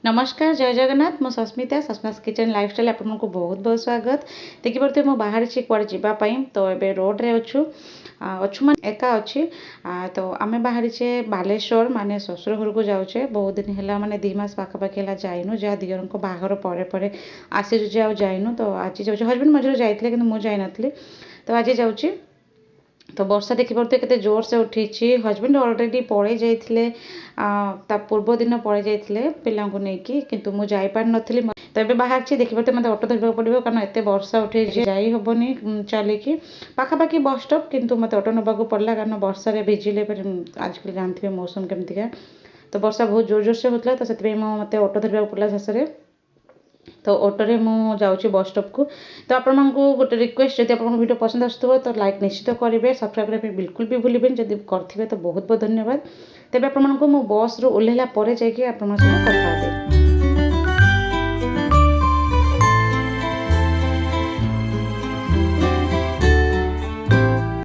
नमस्कार जय जगन्नाथ मो सस्मिता सस्मितास किचन लाइफस्टाइल आपको बहुत बहुत स्वागत। देखिए मुझे बाहर कुआड़े जावाई तो ये रोड रे अच्छु अच्छु मान एका अच्छी तो आम बाहरीचे बालेश्वर माने ससुर घर को जाऊे बहुत दिन है माने 2 मास पाखापाखि है जाइनु जहाँ दियर को बाहर पर आसीजे आइनु तो आज जाऊँ हजबैंड मझे जाते कि मुझे जाइनी तो आज जाऊँगी। तो वर्षा देखिपे के जोर से उठी हजबैंड अलरेडी पड़े जाते पूर्व दिन पड़े जाते पिला नहीं किंतु मुझे जापार नी तो ये बाहर देखिए मत ऑटो धरवा पड़ो कारण एत वर्षा उठे जाई हेनी चलिकी पाखापाखि बस स्टॉप किंतु मत ऑटो नवाक पड़ा कारण वर्षा भिजिले आजकल जानते मौसम केमतिका तो वर्षा बहुत जोर जोर से होता तो से मत ऑटो धरवा पड़ा शेष में तो ऑटोरे मुझे बस स्टॉप को तो आपण गोटे रिक्वेस्ट जब आप वीडियो पसंद आसुव तो लाइक निश्चित करेंगे सब्सक्राइब करने बिल्कुल भी भूलें जब करेंगे तो बहुत बहुत धन्यवाद। तेज आपको मो बस रू ओह्लैला जाकि आपन कथा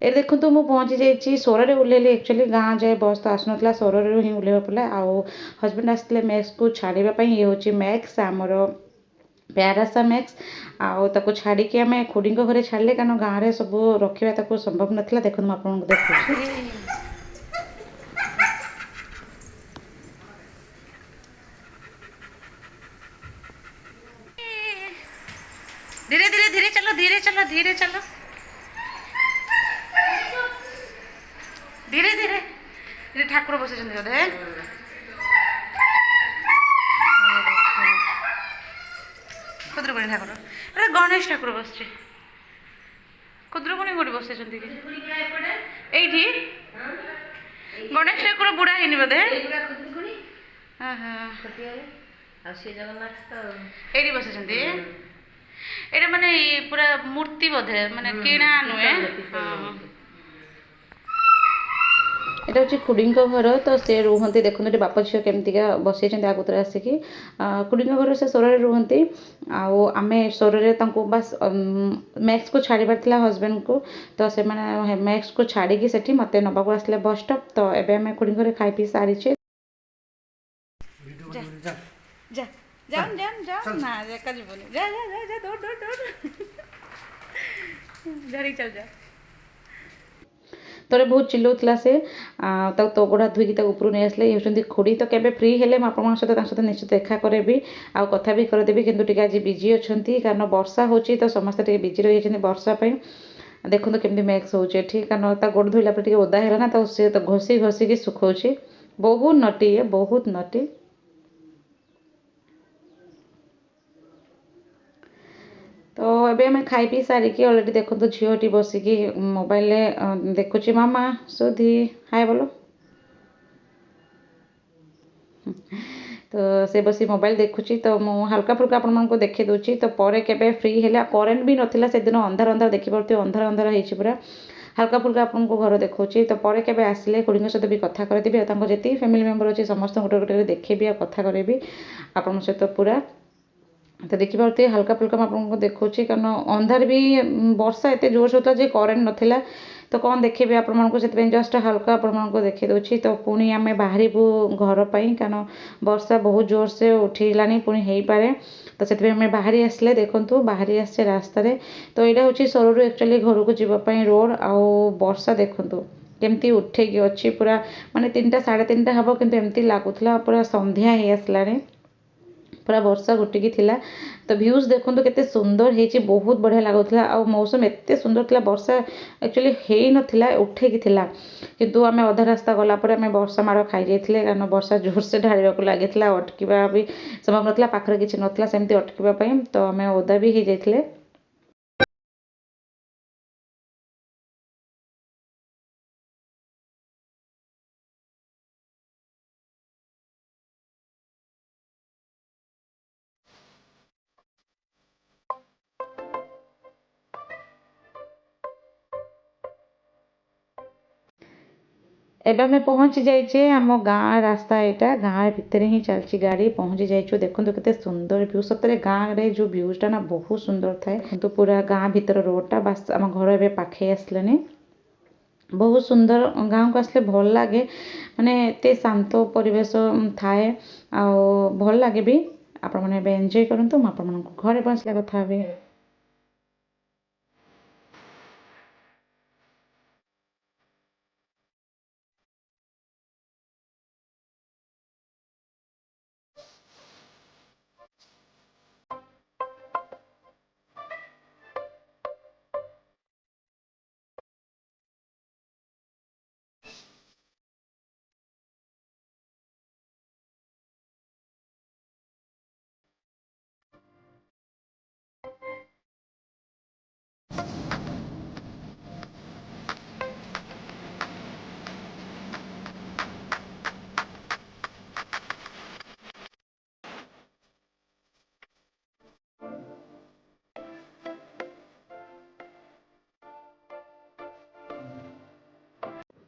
ये देखो तो मुझे पहुँची जाइए सोर में ओह्लैली एक्चुअली गाँ जाए बस तो आसना सोर ही ओह्लैवा पड़ा आउ हजबैंड आसते मैक्स को छाड़ापी ये हूँ मैक्स आमर प्यारासा मैक्स आउ ताको छाड़ी आम खुड़ी घरे छाड़े कारण गाँव में सब रखा संभव नाला देखो मुझे देखो धीरे धीरे धीरे चलो धीरे चलो धीरे चलो धीरे धीरे ठाकुर बस बोधे खुदुरकुणी ठाकुर अरे गणेश ठाकुर बस खुदुरकुणी कौटी बस ये गणेश ठाकुर बुढ़ा है बोधे ये बस ये माने पूरा मूर्ति बोधे माने किणा नुहे এটা হচ্ছে খুড়িঙ্ক ঘর তো সে রুহନ୍ତି দেখুন বাপ ঝিও কেমতিকা বসাইছেন আগুতরে আসিকি খুড়িঙ্ক ঘর সে সোରରେ রুহନ୍ତି ଆଉ ଆମେ সোରରେ ତାଙ୍କୁ ବାସ୍ ମ୍ୟାକ୍ସ को ଛାଡ଼ିବାର ଥିଲା ହଜବେଣ୍ଡକୁ ତ ସେମାନେ ମ୍ୟାକ୍ସ को ଛାଡ଼ିକି ସେଠି ମୋତେ ନେବାକୁ ଆସିଲେ ବସ୍ ଷ୍ଟପ୍ ତ ଏବେ ଆମେ ଖୁଡିଙ୍କ ଘରେ ଖାଇ ପିଇ ସାରିଛେ ଯା ଯାଅ ଯାଅ ଯାଅ ନା ଏକା ଯିବନି ଯା ଯା ଯା ଯା ଦୌଡ଼ ଦୌଡ଼ ଦୌଡ଼ ଧରିକି ଚାଲ ଯା तोरे बहुत चिल्लाउला से तो गोड़ा धोईकी ऊपर नहीं आसले ये होती खुड़ी तो केबे फ्री हेले आपण सहित निश्चित देखा करेबी आ कथा भी करदेवी किंतु आज बिजी अच्छा कारण वर्षा होची तो समस्ते बिजी रही वर्षा देखो केमती मैक्स होचे ठीक कारण गोड़ धोइला पर ओदा है ना तो सी तो घोषी घोषिकी सुखाऊे बहुत नटी है बहुत नटी तो ये आम खाई पी सारिकी अलरेडी देखो तो झीटी बसिकी मोबाइल देखुची मामा सुधी हाय बोलो तो से बसी मोबाइल देखुची तो मु हल्का फुल्का आपको देखी दूची तो पर केबे फ्री है करेन्ट भी नाला से दिन अंधार अंधार देखिपे अंधार अंधार हो पूरा हल्का फुल्का आपको घर देखा तो पर केबे आसिले खुड़ी सहित भी कथा करदेवी जी फैमिली मेम्बर अच्छे समस्त गोटे गोटे देखेबी आ कथा करेबी आपण सहित पूरा तो देखिए हल्का फुल्का आपको देखा कारण अंधार भी वर्षा एत जोर से होता करेन्ट नाला तो कौन देखिए आपको से जस्ट हल्का आपको देखी दूसरी तो पुणी आम बाहर घर पर कारण वर्षा बहुत जोर से उठेलानी पुणी हो पाए तो से बाहरी आसले देखु बाहरी आसे रास्त तो यहाँ हूँ सोर एक्चुअली घर को जावाई रोड आउ वर्षा देखु केमती उठे अच्छी पूरा माने 3टा 3:30 हम कि एमती लगुला पूरा संध्या हो आसलानी पूरा वर्षा घुटिकी थिला तो भ्यूज देखो केते सुंदर है बहुत बढ़िया लगुला आ मौसम एत सुंदर थिला वर्षा एक्चुअली हो नाला उठेकी थिला किंतु आम अधा रास्ता गलापर आम वर्षा माड़ खाई जाइए कारण वर्षा जोर से ढाड़ा लगी अटकवा भी संभव नाला पाखे किसी नाला सेमती अटकवाई तो आम ओदा भी हो जाइए एबे हमें पहुँची जाइए आम गाँ रास्ता यहाँ गाँ भितर ही चलती गाड़ी पहुँची जाइए देखो केते सुंदर व्यू सतरे गाँव में जो व्यूजटा ना बहुत सुंदर थाए तो पूरा गाँ भीतर रोडटा बास आम घर एवं पाखे आसलानी बहुत सुंदर गाँव को आसले भल लगे माने एत शांत परिवेश थाए ଆଉ ଭଲ ଲାଗେ ବି। ଆପଣମାନେ ଏବେ ଏନ୍ଜୟ କରନ୍ତୁ, ମୁଁ ଆପଣମାନଙ୍କୁ ଘରେ ପହଞ୍ଚିଲା କଥା ହେବି।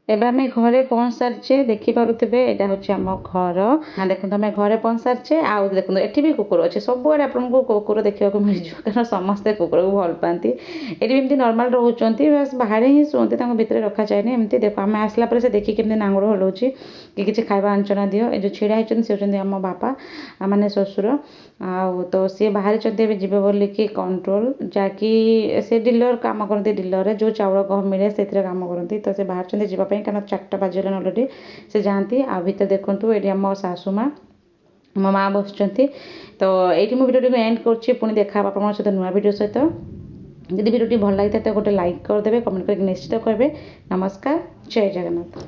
ଏବେ ଆମେ ଘରେ ପହଞ୍ଚି ସାରିଛେ, ଦେଖିପାରୁଥିବେ ଏଇଟା ହେଉଛି ଆମ ଘର। ଦେଖନ୍ତୁ ଆମେ ଘରେ ପହଞ୍ଚି ସାରିଛେ। ଆଉ ଦେଖନ୍ତୁ ଏଠି ବି କୁକୁର ଅଛି। ସବୁଆଡ଼େ ଆପଣଙ୍କୁ କୁକୁର ଦେଖିବାକୁ ମିଳିଯିବ, କାରଣ ସମସ୍ତେ କୁକୁରକୁ ଭଲ ପାଆନ୍ତି। ଏଠି ବି ଏମିତି ନର୍ମାଲ ରହୁଛନ୍ତି, ବାସ୍ ବାହାରେ ହିଁ ଶୁଅନ୍ତି, ତାଙ୍କ ଭିତରେ ରଖାଯାଏନି। ଏମିତି ଦେଖ ଆମେ ଆସିଲା ପରେ ସେ ଦେଖିକି କେମିତି ନାଙ୍ଗୁଳ ହଲଉଛି କି କିଛି ଖାଇବା ଆଞ୍ଚନା ଦିଅ। ଏ ଯେଉଁ ଛିଡ଼ା ହେଇଛନ୍ତି ସେ ହେଉଛନ୍ତି ଆମ ବାପା, ମାନେ ଶ୍ୱଶୁର। ଆଉ ତ ସିଏ ବାହାରିଛନ୍ତି ଏବେ ଯିବେ ବୋଲିକି କଣ୍ଟ୍ରୋଲ, ଯାହାକି ସେ ଡିଲର କାମ କରନ୍ତି। ଡିଲରରେ ଯେଉଁ ଚାଉଳ ଗହମ ମିଳେ ସେଥିରେ କାମ କରନ୍ତି। ତ ସେ ବାହାରିଛନ୍ତି ଯିବା ପାଇଁ, କାରଣ 4ଟା ବାଜିଗଲାଣି ଅଲରେଡ଼ି। ସେ ଯାଆନ୍ତି। ଆଉ ଭିତରେ ଦେଖନ୍ତୁ ଏଠି ଆମ ଶାଶୁ ମା, ମୋ ମା ବସିଛନ୍ତି। ତ ଏଇଠି ମୁଁ ଭିଡ଼ିଓଟିକୁ ଏଣ୍ଡ କରୁଛି। ପୁଣି ଦେଖା ହେବା ଆପଣଙ୍କ ସହିତ ନୂଆ ଭିଡ଼ିଓ ସହିତ। ଯଦି ଭିଡ଼ିଓଟି ଭଲ ଲାଗିଥାଏ ତ ଗୋଟେ ଲାଇକ୍ କରିଦେବେ, କମେଣ୍ଟ କରିକି ନିଶ୍ଚିତ କହିବେ। ନମସ୍କାର, ଜୟ ଜଗନ୍ନାଥ।